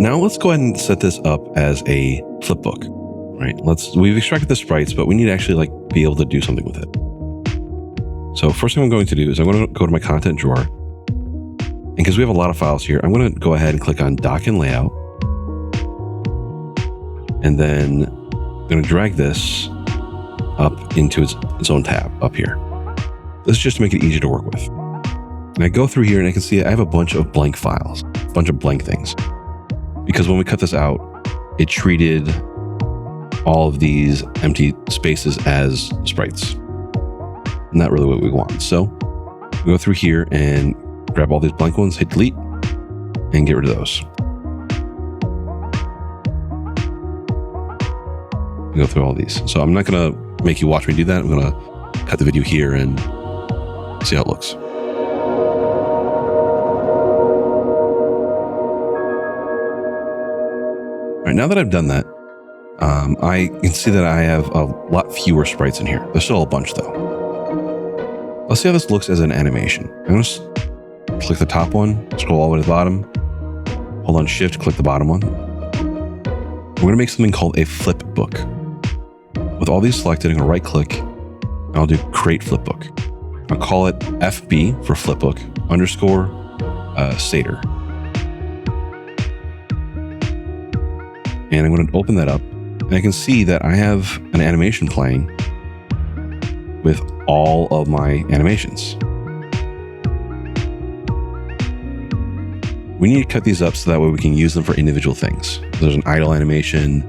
now let's go ahead and set this up as a flipbook, right? We've extracted the sprites, but we need to actually be able to do something with it. So first thing I'm going to do is I'm going to go to my content drawer. And because we have a lot of files here, I'm going to go ahead and click on Dock and Layout. And then I'm going to drag this up into its own tab up here. This is just to make it easier to work with. And I go through here and I can see I have a bunch of blank files, a bunch of blank things. Because when we cut this out, it treated all of these empty spaces as sprites. Not really what we want. So we go through here and grab all these blank ones, hit delete, and get rid of those. We go through all these. So I'm not going to make you watch me do that. I'm going to cut the video here and see how it looks. All right, now that I've done that, I can see that I have a lot fewer sprites in here. There's still a bunch though. Let's see how this looks as an animation. I'm going to click the top one, scroll all the way to the bottom, hold on Shift, click the bottom one. We're going to make something called a flip book. With all these selected, I'm going to right click and I'll do create flipbook. I'll call it FB for flipbook underscore Satyr. And I'm going to open that up and I can see that I have an animation playing with all of my animations. We need to cut these up so that way we can use them for individual things. There's an idle animation,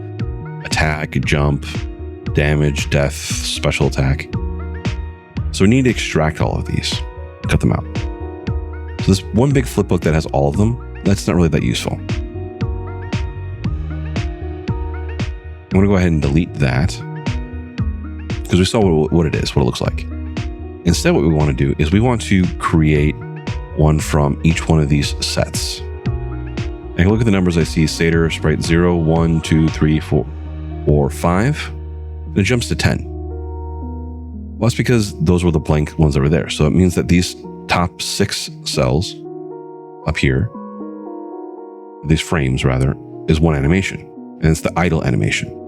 attack, jump, damage, death, special attack. So we need to extract all of these, cut them out. So this one big flipbook that has all of them, that's not really that useful. I'm going to go ahead and delete that because we saw what it is, what it looks like. Instead, what we want to do is we want to create one from each one of these sets. I can look at the numbers I see, Satyr, Sprite 0, 1, 2, 3, 4, 5, and it jumps to 10. Well, that's because those were the blank ones that were there. So it means that these top 6 cells up here, these frames rather, is one animation, and it's the idle animation.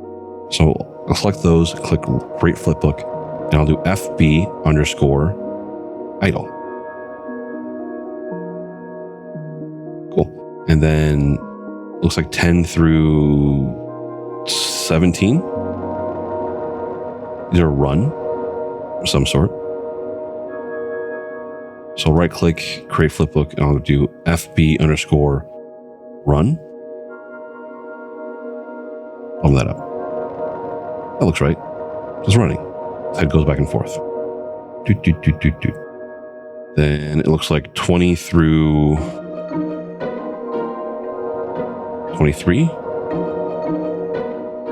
So I'll select those, click create flipbook, and I'll do FB underscore idle. Cool. And then looks like 10 through 17. These are run of some sort. So right click, create flipbook, and I'll do FB underscore run. Open that up. That looks right. It's running. It goes back and forth. Then it looks like 20 through 23.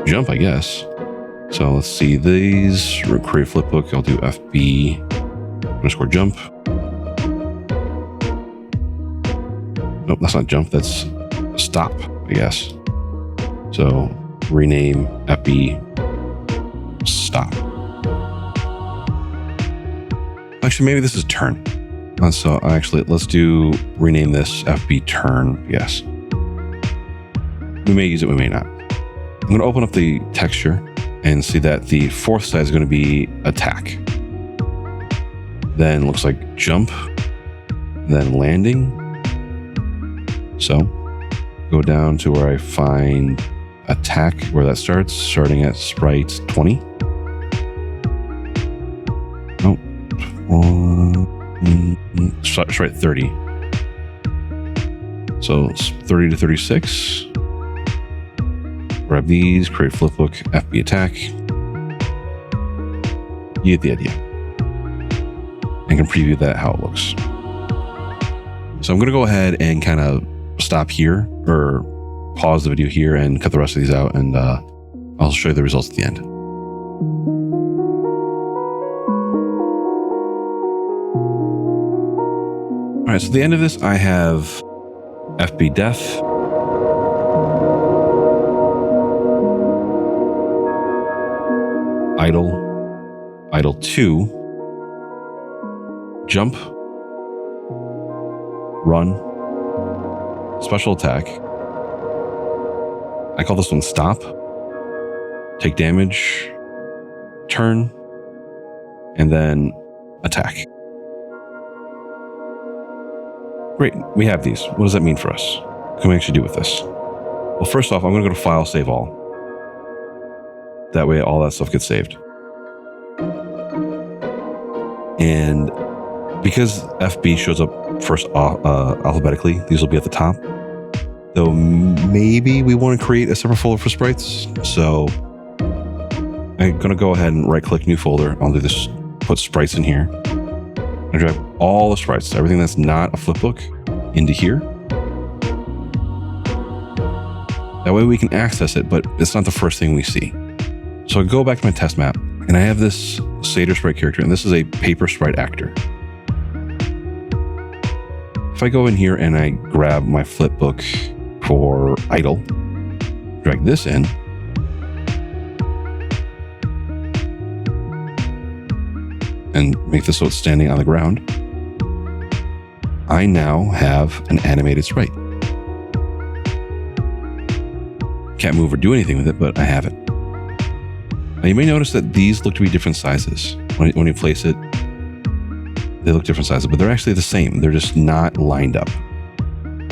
Jump, I guess. So let's see these. Create flipbook. I'll do FB underscore jump. Nope, that's not jump. That's stop, I guess. So rename FB stop. Actually, maybe this is turn. So actually, let's do rename this FB turn. Yes. We may use it, we may not. I'm going to open up the texture and see that the fourth side is going to be attack. Then looks like jump, then landing. So go down to where I find attack, where that starts, starting at sprite 20. Oh, sprite 30. So 30 to 36. Grab these, create flipbook, FB attack. You get the idea. And can preview that how it looks. So I'm going to go ahead and kind of stop here, or pause the video here and cut the rest of these out, and I'll show you the results at the end. All right, so at the end of this, I have FB death, idle 2, jump, run, special attack, I call this one stop, take damage, turn, and then attack. Great, we have these. What does that mean for us? What can we actually do with this? Well, first off, I'm going to go to File, Save All. That way all that stuff gets saved. And because FB shows up first alphabetically, these will be at the top. Though maybe we want to create a separate folder for sprites. So I'm going to go ahead and right-click New Folder. I'll do this, put sprites in here. I drag all the sprites, everything that's not a flipbook, into here. That way we can access it, but it's not the first thing we see. So I go back to my test map, and I have this Satyr sprite character, and this is a paper sprite actor. If I go in here and I grab my flipbook for idle, drag this in, and make this so it's standing on the ground, I now have an animated sprite. Can't move or do anything with it, but I have it. Now you may notice that these look to be different sizes. When you place it, they look different sizes, but they're actually the same. They're just not lined up.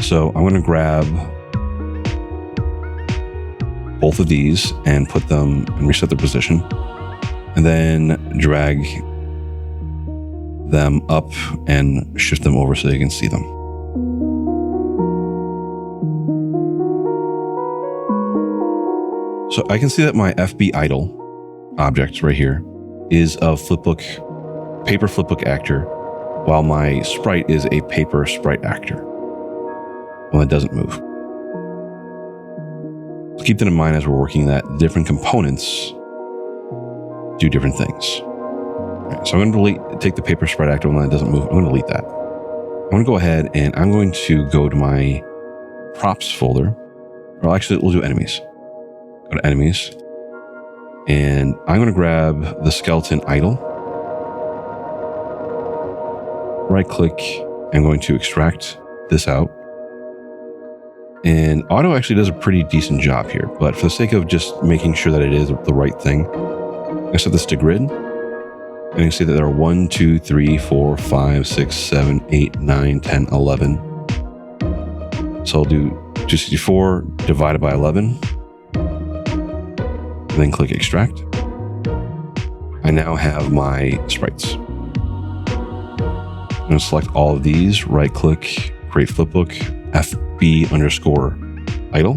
So I'm going to grab both of these and put them and reset their position, and then drag them up and shift them over so you can see them. So I can see that my FB idle object right here is a paper flipbook actor, while my sprite is a paper sprite actor. Well, it doesn't move. So keep that in mind as we're working that different components do different things. Right, so I'm going to take the paper sprite actor one that doesn't move. I'm going to delete that. I'm going to go ahead and I'm going to go to my props folder. Or actually, we'll do enemies. Go to enemies. And I'm going to grab the skeleton idle. Right click. I'm going to extract this out. And auto actually does a pretty decent job here, but for the sake of just making sure that it is the right thing, I set this to grid. And you can see that there are 1, 2, 3, 4, 5, 6, 7, 8, 9, 10, 11. So I'll do 264 divided by 11. And then click extract. I now have my sprites. I'm going to select all of these, right click, create flipbook, FB underscore idle.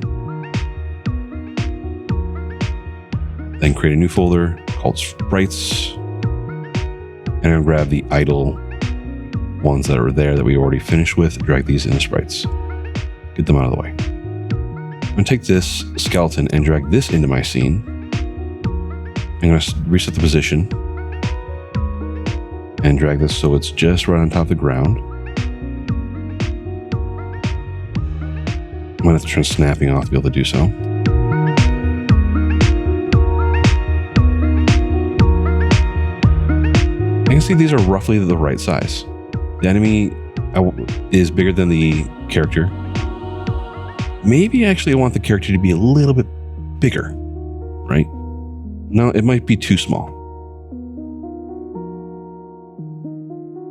Then create a new folder called sprites. And I'm going to grab the idle ones that are there that we already finished with, drag these into sprites. Get them out of the way. I'm going to take this skeleton and drag this into my scene. I'm going to reset the position and drag this so it's just right on top of the ground. I'm going to have to turn snapping off to be able to do so. I can see these are roughly the right size. The enemy is bigger than the character. Maybe actually I want the character to be a little bit bigger, right? No, it might be too small.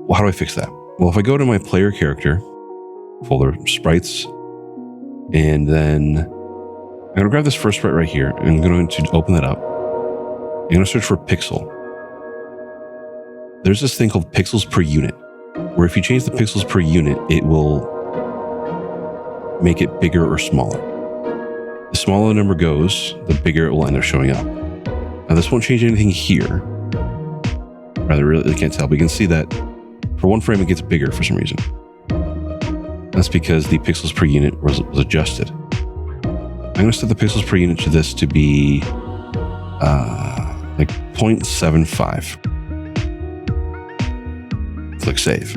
Well, how do I fix that? Well, if I go to my player character folder, sprites, and then I'm going to grab this first sprite right here, and I'm going to open that up. I'm going to search for pixel. There's this thing called pixels per unit, where if you change the pixels per unit, it will make it bigger or smaller. The smaller the number goes, the bigger it will end up showing up. Now this won't change anything here. Rather, really can't tell, but you can see that for one frame it gets bigger for some reason. That's because the pixels per unit was adjusted. I'm going to set the pixels per unit to this to be like 0.75. Click save.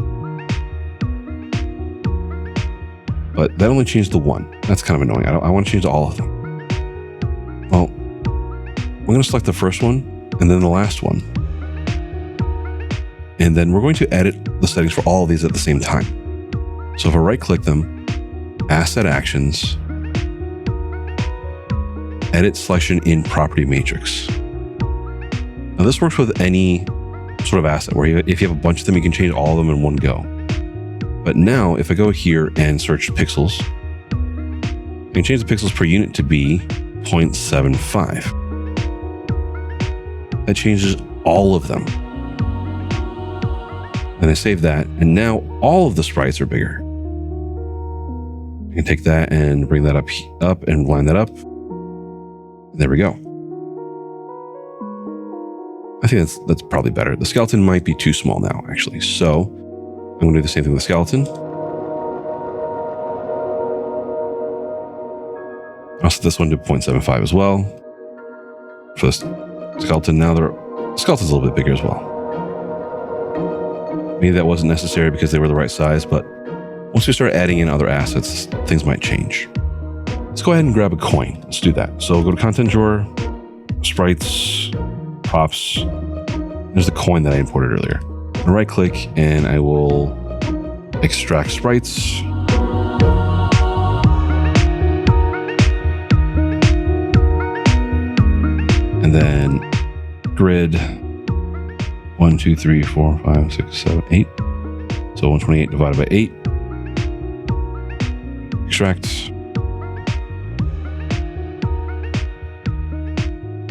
But that only changed the one. That's kind of annoying. I want to change all of them. Well, I'm going to select the first one and then the last one. And then we're going to edit the settings for all of these at the same time. So if I right click them, asset actions, edit selection in property matrix. Now this works with any sort of asset where if you have a bunch of them, you can change all of them in one go. But now if I go here and search pixels, I can change the pixels per unit to be 0.75. That changes all of them. Then I save that, and now all of the sprites are bigger. I can take that and bring that up and line that up. There we go. I think that's probably better. The skeleton might be too small now, actually. So I'm going to do the same thing with the skeleton. I'll set this one to 0.75 as well. For this skeleton, now the skeleton's a little bit bigger as well. Maybe that wasn't necessary because they were the right size, but once we start adding in other assets, things might change. Let's go ahead and grab a coin. Let's do that. So go to content drawer, sprites, props. There's the coin that I imported earlier. I'll right click and I will extract sprites. And then grid 1, 2, 3, 4, 5, 6, 7, 8. So 128 divided by 8. Extract.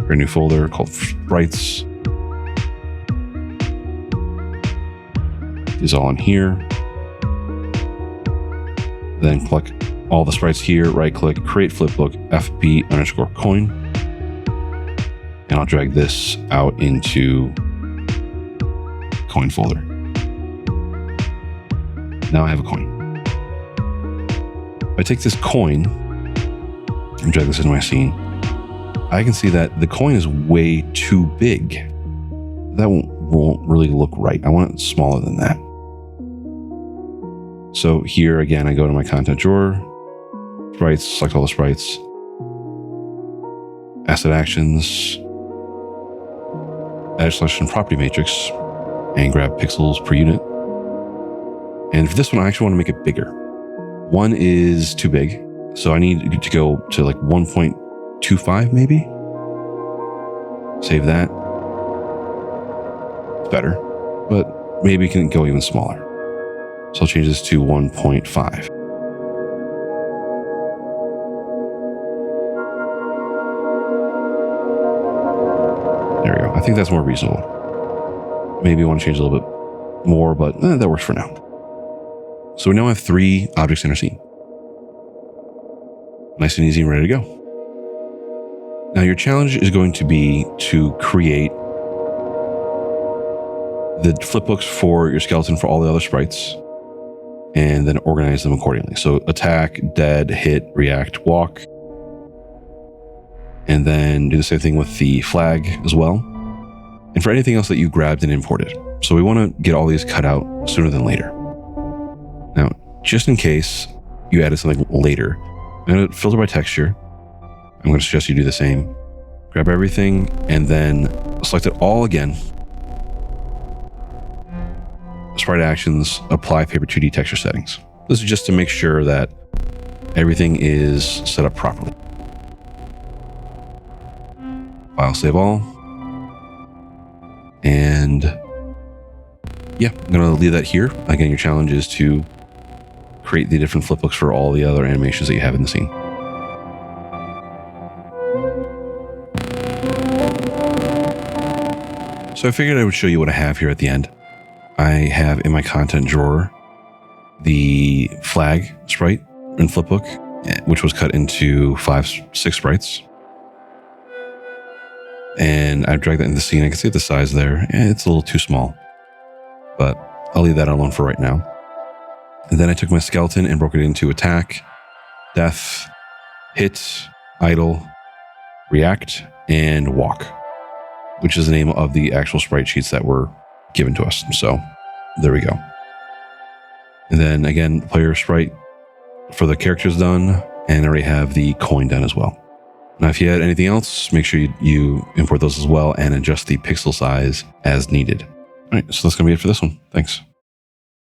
Create a new folder called Sprites. These all in here. Then click all the sprites here, right click, create flipbook, FB_coin. And I'll drag this out into coin folder. Now I have a coin. If I take this coin and drag this into my scene, I can see that the coin is way too big. That won't really look right. I want it smaller than that. So here again, I go to my content drawer, sprites, select all the sprites, asset actions, edit selection property matrix, and grab pixels per unit. And for this one, I actually want to make it bigger. 1 is too big, so I need to go to like 1.25 maybe. Save that. It's better, but maybe it can go even smaller. So I'll change this to 1.5. There we go. I think that's more reasonable. Maybe I want to change a little bit more, but that works for now. So we now have 3 objects in our scene. Nice and easy and ready to go. Now your challenge is going to be to create the flipbooks for your skeleton for all the other sprites and then organize them accordingly. So attack, dead, hit, react, walk. And then do the same thing with the flag as well. And for anything else that you grabbed and imported. So we want to get all these cut out sooner than later. Now, just in case you added something later, I'm going to filter by texture. I'm going to suggest you do the same. Grab everything and then select it all again. Sprite actions, apply Paper2D texture settings. This is just to make sure that everything is set up properly. File, save all. And yeah, I'm going to leave that here. Again, your challenge is to create the different flipbooks for all the other animations that you have in the scene. So I figured I would show you what I have here at the end. I have in my content drawer the flag sprite in flipbook, which was cut into 6 sprites. And I dragged that into the scene. I can see the size there. It's a little too small, but I'll leave that alone for right now. And then I took my skeleton and broke it into attack, death, hit, idle, react, and walk, which is the name of the actual sprite sheets that were given to us. So there we go. And then again, player sprite for the characters done, and I already have the coin done as well. Now, if you had anything else, make sure you import those as well and adjust the pixel size as needed. All right, so that's going to be it for this one. Thanks.